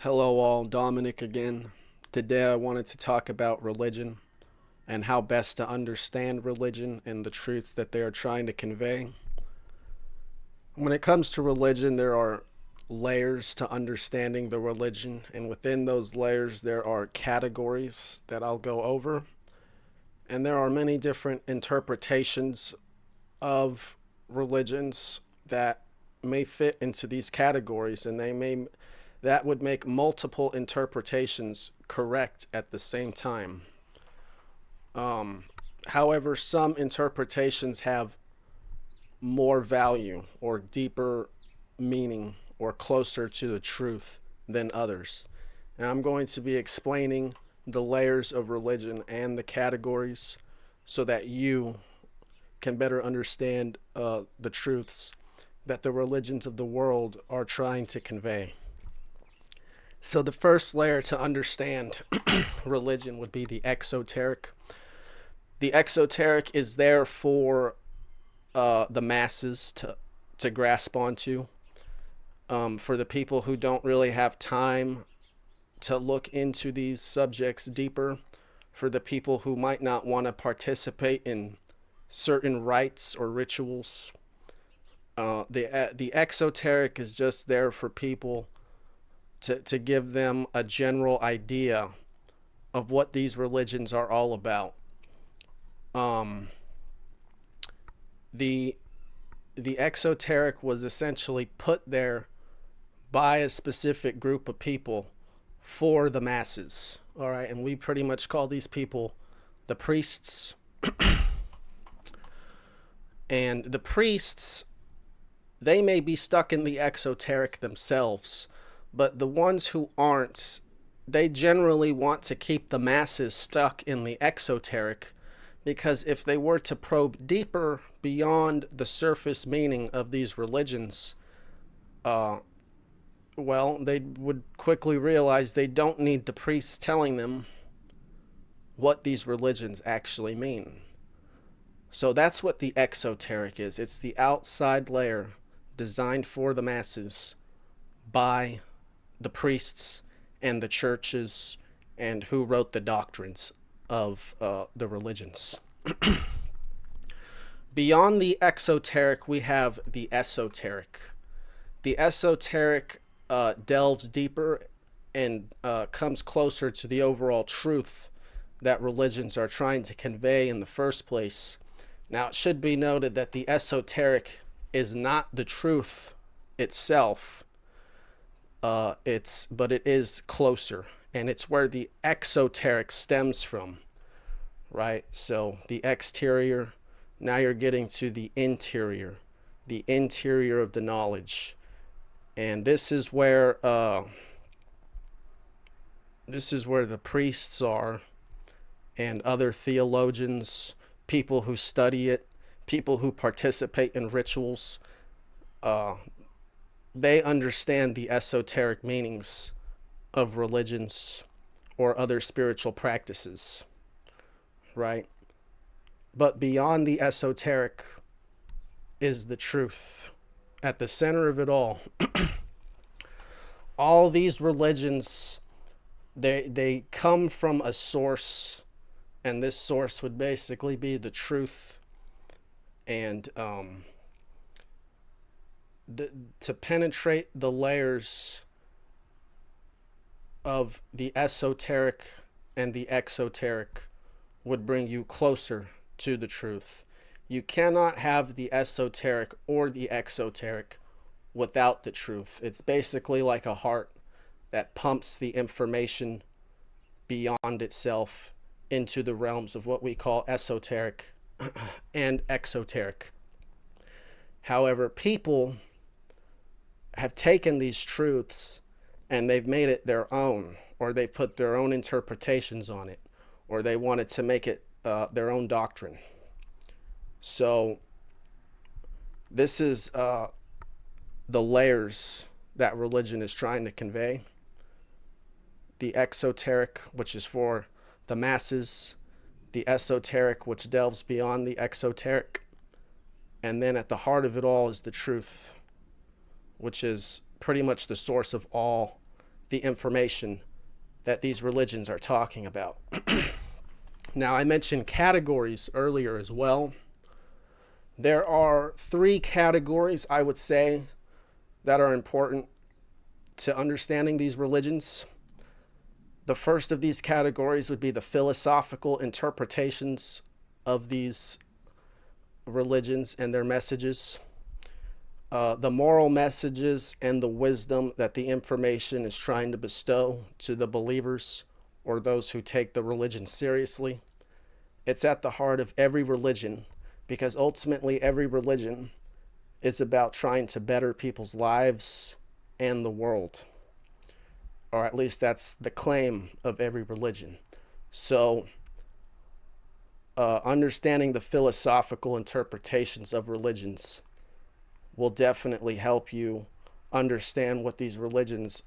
Hello, all. Dominic again. Today, I wanted to talk about religion and how best to understand religion and the truth that they are trying to convey. When it comes to religion, there are layers to understanding the religion, and within those layers, there are categories that I'll go over. And there are many different interpretations of religions that may fit into these categories, and that would make multiple interpretations correct at the same time. Um, However, some interpretations have more value or deeper meaning or closer to the truth than others. And I'm going to be explaining the layers of religion and the categories so that you can better understand the truths that the religions of the world are trying to convey. So, the first layer to understand religion would be the exoteric. The exoteric is there for the masses to grasp onto, for the people who don't really have time to look into these subjects deeper, for the people who might not want to participate in certain rites or rituals. The exoteric is just there for people to give them a general idea of what these religions are all about. Um, the the exoteric was essentially put there by a specific group of people for the masses. All right, and we pretty much call these people the priests. And the priests, they may be stuck in the exoteric themselves, but the ones who aren't, they generally want to keep the masses stuck in the exoteric, because if they were to probe deeper beyond the surface meaning of these religions, uh, well, they would quickly realize they don't need the priests telling them what these religions actually mean. So that's what the exoteric is. It's the outside layer designed for the masses by the priests and the churches and who wrote the doctrines of the religions. Beyond the exoteric, we have the esoteric. The esoteric delves deeper and comes closer to the overall truth that religions are trying to convey in the first place. Now, it should be noted that the esoteric is not the truth itself. But it is closer, and it's where the exoteric stems from, right? So the exterior, now you're getting to the interior of the knowledge, and this is where the priests are, and other theologians, people who study it, people who participate in rituals. Uh, they understand the esoteric meanings of religions or other spiritual practices, right? But beyond the esoteric is the truth. At the center of it all these religions, they come from a source, and this source would basically be the truth. And to penetrate the layers of the esoteric and the exoteric would bring you closer to the truth. You cannot have the esoteric or the exoteric without the truth. It's basically like a heart that pumps the information beyond itself into the realms of what we call esoteric and exoteric. However, people have taken these truths and they've made it their own, or they put their own interpretations on it, or they wanted to make it their own doctrine. So, this is the layers that religion is trying to convey: the exoteric, which is for the masses, the esoteric, which delves beyond the exoteric, and then at the heart of it all is the truth, which is pretty much the source of all the information that these religions are talking about. Now, I mentioned categories earlier as well. There are 3 categories, I would say, that are important to understanding these religions. The first of these categories would be the philosophical interpretations of these religions and their messages, the moral messages and the wisdom that the information is trying to bestow to the believers or those who take the religion seriously. It's at the heart of every religion, because ultimately every religion is about trying to better people's lives and the world. Or at least that's the claim of every religion. So, understanding the philosophical interpretations of religions will definitely help you understand what these religions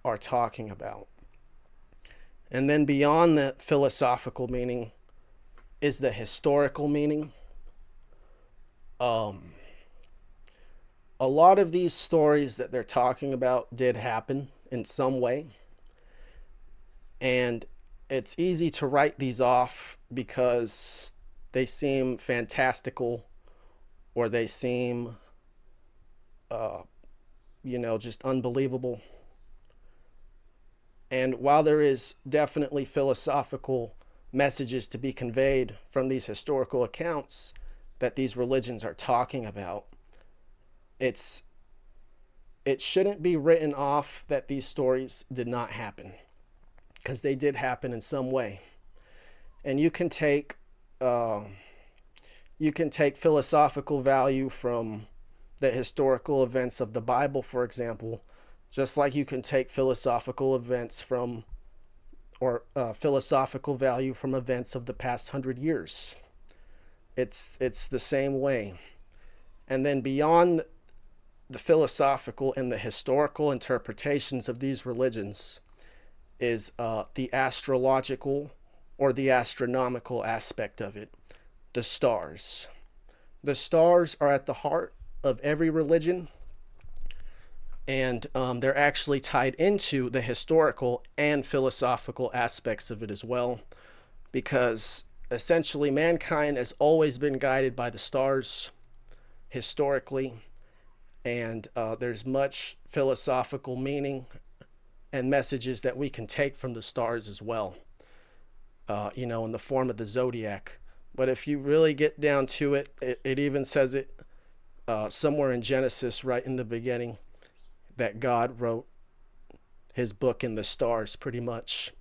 are talking about. And then beyond the philosophical meaning is the historical meaning. A lot of these stories that they're talking about did happen in some way. And it's easy to write these off because they seem fantastical, or they seem, just unbelievable. And while there is definitely philosophical messages to be conveyed from these historical accounts that these religions are talking about, it shouldn't be written off that these stories did not happen, because they did happen in some way. And you can take philosophical value from the historical events of the Bible, for example, just like you can take philosophical events from, or philosophical value from events of the past 100 years. It's the same way. And then beyond the philosophical and the historical interpretations of these religions is the astrological or the astronomical aspect of it, the stars. The stars are at the heart of every religion, and they're actually tied into the historical and philosophical aspects of it as well, because essentially mankind has always been guided by the stars historically, and there's much philosophical meaning and messages that we can take from the stars as well, in the form of the zodiac. But if you really get down to it, it even says it somewhere in Genesis, right in the beginning, that God wrote his book in the stars, pretty much.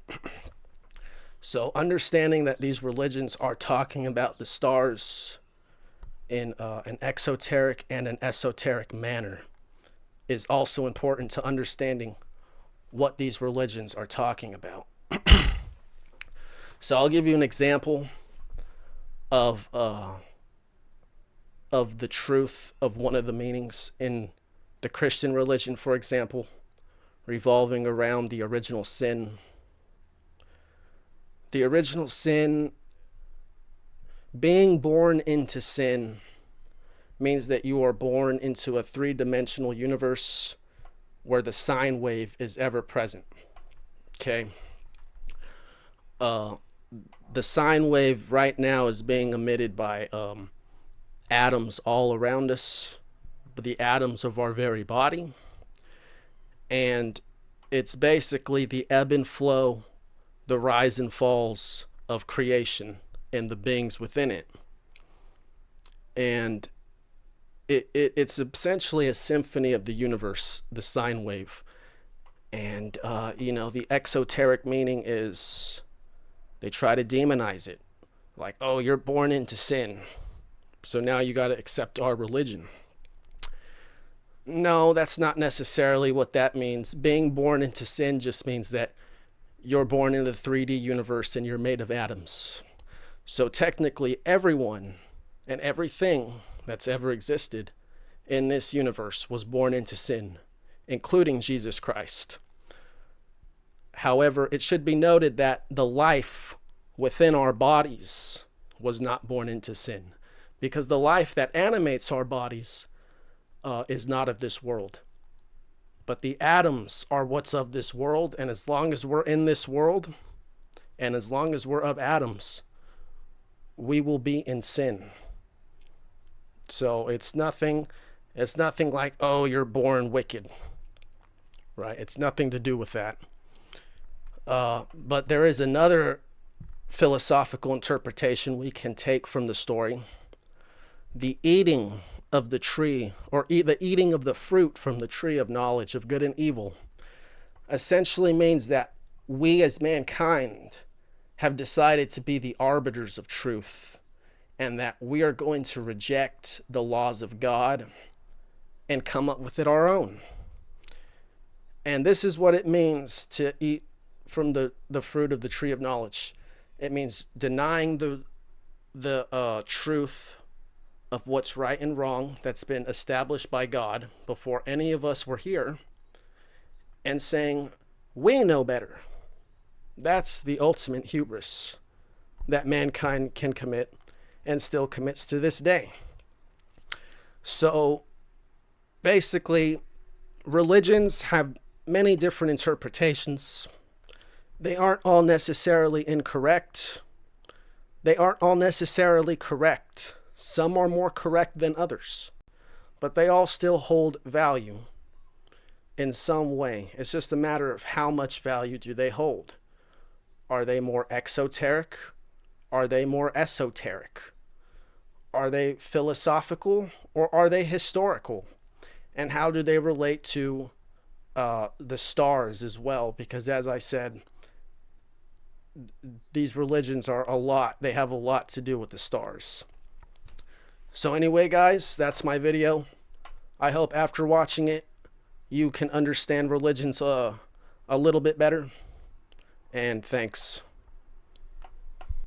So understanding that these religions are talking about the stars in an exoteric and an esoteric manner is also important to understanding what these religions are talking about. So I'll give you an example of the truth of one of the meanings in the Christian religion, for example, revolving around the original sin. The original sin, being born into sin, means that you are born into a 3-dimensional universe where the sine wave is ever present. Okay? The sine wave right now is being emitted by atoms all around us, the atoms of our very body. And it's basically the ebb and flow, the rise and falls of creation and the beings within it. And it's essentially a symphony of the universe, the sine wave. And, the exoteric meaning is they try to demonize it. Like, oh, you're born into sin, so now you got to accept our religion. No, that's not necessarily what that means. Being born into sin just means that you're born in the 3D universe and you're made of atoms. So technically, everyone and everything that's ever existed in this universe was born into sin, including Jesus Christ. However, it should be noted that the life within our bodies was not born into sin, because the life that animates our bodies is not of this world. But the atoms are what's of this world, and as long as we're in this world, and as long as we're of atoms, we will be in sin. So it's nothing like, oh, you're born wicked, right? It's nothing to do with that. But there is another philosophical interpretation we can take from the story. The eating of the tree, or the eating of the fruit from the tree of knowledge of good and evil, essentially means that we as mankind have decided to be the arbiters of truth, and that we are going to reject the laws of God and come up with it our own. And this is what it means to eat from the fruit of the tree of knowledge. It means denying the truth of what's right and wrong that's been established by God before any of us were here, and saying, we know better. That's the ultimate hubris that mankind can commit and still commits to this day. So basically, religions have many different interpretations. They aren't all necessarily incorrect. They aren't all necessarily correct. Some are more correct than others, but they all still hold value in some way. It's just a matter of how much value do they hold. Are they more exoteric? Are they more esoteric? Are they philosophical, or are they historical? And how do they relate to the stars as well? Because as I said, these religions are they have a lot to do with the stars. So anyway, guys, that's my video. I hope after watching it, you can understand religions a little bit better. And thanks.